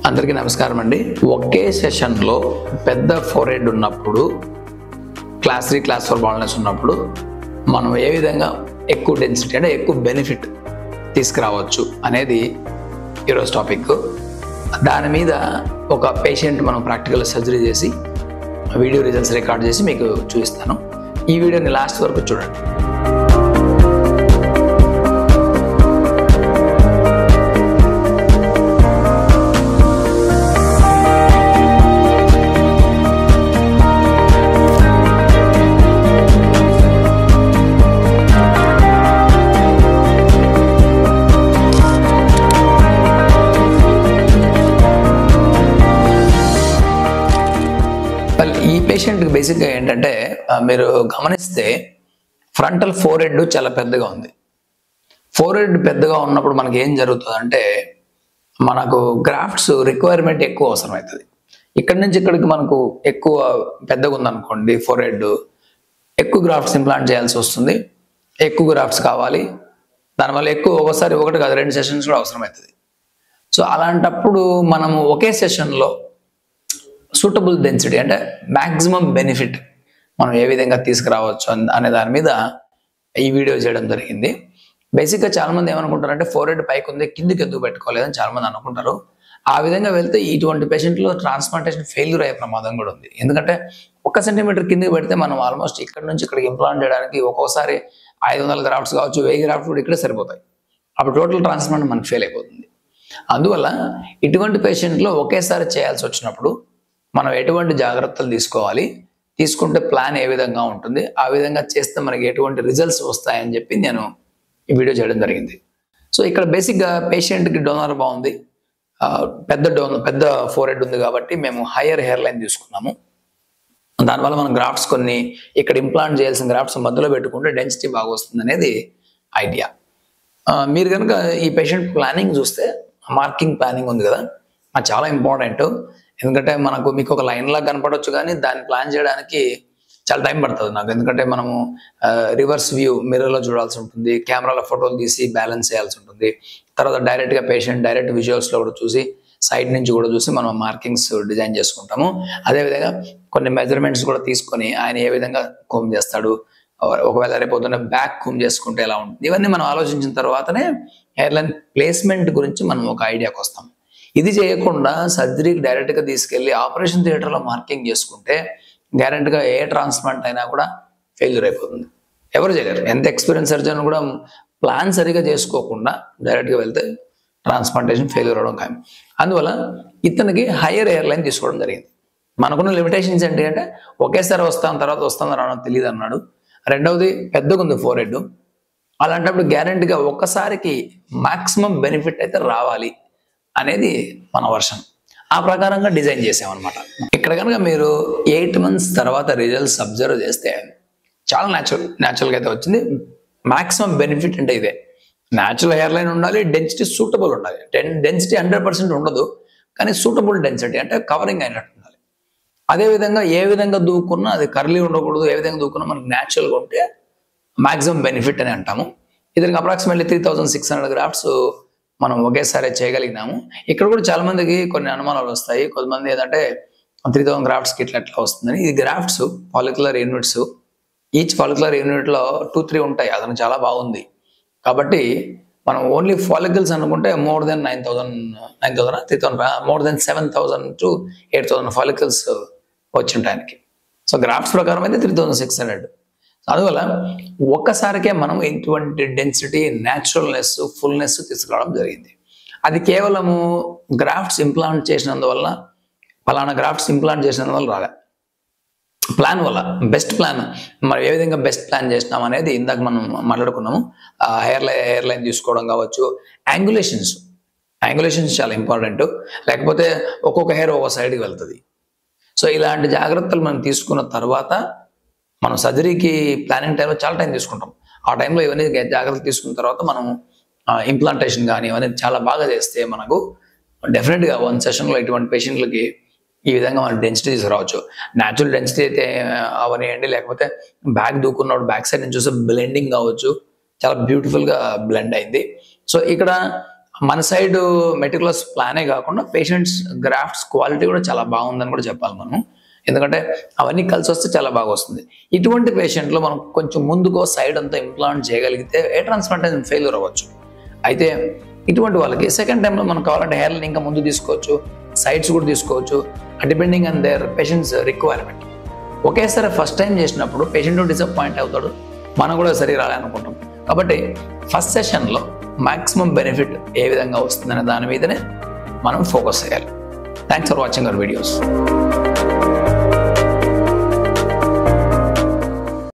అందరికీ నమస్కారం అండి. ఒకే సెషన్లో పెద్ద ఫోరెడ్ ఉన్నప్పుడు, క్లాస్ 3 క్లాస్ 4 బాల్నెస్ ఉన్నప్పుడు మనం ఏ విధంగా ఎక్కువ డెన్సిటీ అంటే ఎక్కువ బెనిఫిట్ తీసుకురావచ్చు అనేది ఈరోజు టాపిక్. దాని మీద ఒక పేషెంట్ మనం ప్రాక్టికల్ సర్జరీ చేసి వీడియో రిజల్ట్స్ రికార్డ్ చేసి మీకు చూపిస్తాను. ఈ వీడియోని లాస్ట్ వరకు చూడండి. ఈ పేషెంట్కి బేసిక్గా ఏంటంటే మీరు గమనిస్తే ఫ్రంటల్ ఫోరెడ్ చాలా పెద్దగా ఉంది. ఫోరెడ్ పెద్దగా ఉన్నప్పుడు మనకి ఏం జరుగుతుందంటే మనకు గ్రాఫ్ట్స్ రిక్వైర్మెంట్ ఎక్కువ అవసరం అవుతుంది. ఇక్కడి నుంచి ఇక్కడికి మనకు ఎక్కువ పెద్దగా ఉందనుకోండి ఫోరెడ్, ఎక్కువ గ్రాఫ్ట్స్ ఇంప్లాంట్ చేయాల్సి వస్తుంది. ఎక్కువ గ్రాఫ్ట్స్ కావాలి, దానివల్ల ఎక్కువ ఒకసారి ఒకటి కాదు 2 సెషన్స్ కూడా అవసరం అవుతుంది. సో అలాంటప్పుడు మనము ఒకే సెషన్లో సూటబుల్ డెన్సిటీ అంటే మ్యాక్సిమం బెనిఫిట్ మనం ఏ విధంగా తీసుకురావచ్చు అనే దాని మీద ఈ వీడియో చేయడం జరిగింది. బేసిక్గా చాలామంది ఏమనుకుంటారంటే ఫోరెడ్ పైకి ఉంది కిందికి ఎందుకు పెట్టుకోలేదని చాలామంది అనుకుంటారు. ఆ విధంగా వెళ్తే ఇటువంటి పేషెంట్లో ట్రాన్స్ప్లాంటేషన్ ఫెయిల్యూర్ అయ్యే ప్రమాదం కూడా ఉంది. ఎందుకంటే 1 సెంటీమీటర్ కిందికి పెడితే మనం ఆల్మోస్ట్ ఇక్కడ నుంచి ఇక్కడికి ఇంప్లాంట్ చేయడానికి ఒక్కోసారి 500 గ్రాఫ్ట్స్ కావచ్చు, 1000 గ్రాఫ్ట్స్ కూడా ఇక్కడే సరిపోతాయి. అప్పుడు టోటల్ ట్రాన్స్ప్లాంట్ మనకు ఫెయిల్ అయిపోతుంది. అందువల్ల ఇటువంటి పేషెంట్లో ఒకేసారి చేయాల్సి వచ్చినప్పుడు మనం ఎటువంటి జాగ్రత్తలు తీసుకోవాలి, తీసుకుంటే ప్లాన్ ఏ విధంగా ఉంటుంది, ఆ విధంగా చేస్తే మనకి ఎటువంటి రిజల్ట్స్ వస్తాయని చెప్పి నేను ఈ వీడియో చేయడం జరిగింది. సో ఇక్కడ బేసిక్గా పేషెంట్కి డోనర్ బాగుంది, పెద్ద ఫోరెడ్ ఉంది కాబట్టి మేము హయ్యర్ హెయిర్ లైన్ తీసుకున్నాము. దానివల్ల మనం గ్రాఫ్ట్స్ కొన్ని ఇక్కడ ఇంప్లాంట్ చేయాల్సిన గ్రాఫ్ట్స్ మధ్యలో పెట్టుకుంటే డెన్సిటీ బాగా వస్తుంది అనేది ఐడియా. మీరు కనుక ఈ పేషెంట్ ప్లానింగ్ చూస్తే మార్కింగ్ ప్లానింగ్ ఉంది కదా, అది చాలా ఇంపార్టెంట్. ఎందుకంటే మీకు ఒక లైన్ లాగా కనపడవచ్చు, కానీ దాన్ని ప్లాన్ చేయడానికి చాలా టైం పడుతుంది నాకు. ఎందుకంటే మనము రివర్స్ వ్యూ మిర్రర్లో చూడాల్సి ఉంటుంది, కెమెరాలో ఫోటోలు తీసి బ్యాలెన్స్ చేయాల్సి ఉంటుంది. తర్వాత డైరెక్ట్గా పేషెంట్ డైరెక్ట్ విజువల్స్లో కూడా చూసి సైడ్ నుంచి కూడా చూసి మనం మార్కింగ్స్ డిజైన్ చేసుకుంటాము. అదేవిధంగా కొన్ని మెజర్మెంట్స్ కూడా తీసుకొని ఆయన ఏ విధంగా కూమ్ చేస్తాడు, ఒకవేళ రేపొద్దున బ్యాక్ కూమ్ చేసుకుంటే ఎలా ఉంటుంది, ఇవన్నీ మనం ఆలోచించిన తర్వాతనే హెయిర్లైన్ ప్లేస్మెంట్ గురించి మనం ఒక ఐడియాకి వస్తాం. ఇది చేయకుండా సర్జరీకి డైరెక్ట్గా తీసుకెళ్ళి ఆపరేషన్ థియేటర్లో మార్కింగ్ చేసుకుంటే గ్యారెంటీగా ఏ ట్రాన్స్ప్లాంట్ అయినా కూడా ఫెయిల్యూర్ అయిపోతుంది. ఎవరు చేయలేరు. ఎంత ఎక్స్పీరియన్స్ సర్జన్ కూడా ప్లాన్ సరిగా చేసుకోకుండా డైరెక్ట్గా వెళ్తే ట్రాన్స్ప్లాంటేషన్ ఫెయిల్యూర్ అవడం ఖాయం. అందువల్ల ఇతనికి హయ్యర్ హెయిర్ లైన్ తీసుకోవడం జరిగింది. మనకున్న లిమిటేషన్స్ ఏంటి అంటే ఒకేసారి తర్వాత వస్తాను రావడం తెలియదు అన్నాడు. రెండవది పెద్దగా ఉంది ఫోరెడ్. అలాంటప్పుడు గ్యారెంటీగా ఒక్కసారికి మాక్సిమం బెనిఫిట్ అయితే రావాలి అనేది మన వర్షన్. ఆ ప్రకారంగా డిజైన్ చేసామన్నమాట. ఇక్కడ కనుక మీరు 8 months తర్వాత రిజల్ట్స్ అబ్జర్వ్ చేస్తే చాలా న్యాచురల్గా అయితే వచ్చింది. మాక్సిమం బెనిఫిట్ అంటే ఇదే. న్యాచురల్ హెయిర్ లైన్ ఉండాలి, డెన్సిటీ సూటబుల్ ఉండాలి. డెన్సిటీ 100% ఉండదు, కానీ సూటబుల్ డెన్సిటీ అంటే కవరింగ్ అయినట్టు ఉండాలి. అదేవిధంగా ఏ విధంగా దూకున్నా అది కర్లీ ఉండకూడదు, ఏ విధంగా దూకున్నా మనకు న్యాచురల్గా ఉంటే మాక్సిమం బెనిఫిట్ అని అంటాము. ఇతనికి అప్రాక్సిమేట్లీ 3600 గ్రాఫ్ట్స్ మనం ఒకేసారి చేయగలిగినాము. ఇక్కడ కూడా చాలా మందికి కొన్ని అనుమానాలు వస్తాయి. కొంతమంది ఏంటంటే 3000 గ్రాఫ్ట్స్కి ఎట్లా వస్తుందని. ఇది grafts follicular units, each follicular యూనిట్లో 2-3 ఉంటాయి. అతను చాలా బాగుంది కాబట్టి మనం ఓన్లీ ఫాలికల్స్ అనుకుంటే మోర్ దెన్ 7,000 to 8,000 ఫాలికల్స్ వచ్చి ఉంటాయి ఆయనకి. సో గ్రాఫ్ట్స్ ప్రకారం అయితే 3600. అందువల్ల ఒక్కసారికే మనం ఎటువంటి డెన్సిటీ, న్యాచురల్నెస్, ఫుల్నెస్ తీసుకురావడం జరిగింది. అది కేవలము గ్రాఫ్ట్స్ ఇంప్లాంట్ చేసినందువల్ల, ఫలానా గ్రాఫ్ట్స్ ఇంప్లాంట్ చేసినందువల్ల రాలే. ప్లాన్ వల్ల, బెస్ట్ ప్లాన్ మనం ఏ విధంగా బెస్ట్ ప్లాన్ చేసినాం అనేది ఇందాక మనం మాట్లాడుకున్నాము. హెయిర్ లైన్ తీసుకోవడం కావచ్చు, యాంగులేషన్స్ చాలా ఇంపార్టెంట్. లేకపోతే ఒక్కొక్క హెయిర్ ఒక సైడ్కి వెళ్తుంది. సో ఇలాంటి జాగ్రత్తలు మనం తీసుకున్న తర్వాత మనం సర్జరీకి ప్లానింగ్ టైంలో చాలా టైం తీసుకుంటాం. ఆ టైంలో ఇవన్నీ జాగ్రత్తలు తీసుకున్న తర్వాత మనం ఇంప్లాంటేషన్ కానీ ఇవన్నీ చాలా బాగా చేస్తే మనకు డెఫినెట్గా 1 సెషన్లో ఇటువంటి పేషెంట్లకి ఈ విధంగా మనం డెన్సిటీ తీసుకురావచ్చు. న్యాచురల్ డెన్సిటీ అయితే అవనియండి, లేకపోతే బ్యాక్ దూకున్నప్పుడు బ్యాక్ సైడ్ నుంచి చూస్తే బ్లెండింగ్ కావచ్చు, చాలా బ్యూటిఫుల్గా బ్లెండ్ అయింది. సో ఇక్కడ మన సైడ్ మెటికులస్ ప్లానే కాకుండా పేషెంట్స్ గ్రాఫ్ట్స్ క్వాలిటీ కూడా చాలా బాగుందని కూడా చెప్పాలి మనం. ఎందుకంటే అవన్నీ కలిసి వస్తే చాలా బాగా వస్తుంది. ఇటువంటి పేషెంట్లో మనం కొంచెం ముందుకో సైడ్ అంతా ఇంప్లాంట్ చేయగలిగితే ఏ ట్రాన్స్ప్లాంటేషన్ ఫెయిల్యూర్ అవ్వచ్చు. అయితే ఇటువంటి వాళ్ళకి సెకండ్ టైంలో మనం కావాలంటే హెయిర్ని ఇంకా ముందు తీసుకోవచ్చు, సైడ్స్ కూడా తీసుకోవచ్చు, depending on their patients requirement. ఒకేసారి ఫస్ట్ టైం చేసినప్పుడు పేషెంట్ డిసప్పాయింట్ అవుతాడు, మనం కూడా సరిగా రాలనుకుంటాం. కాబట్టి ఫస్ట్ సెషన్లో మాక్సిమం బెనిఫిట్ ఏ విధంగా వస్తుందనే దాని మీదనే మనం ఫోకస్ చేయాలి. Thanks for watching our videos.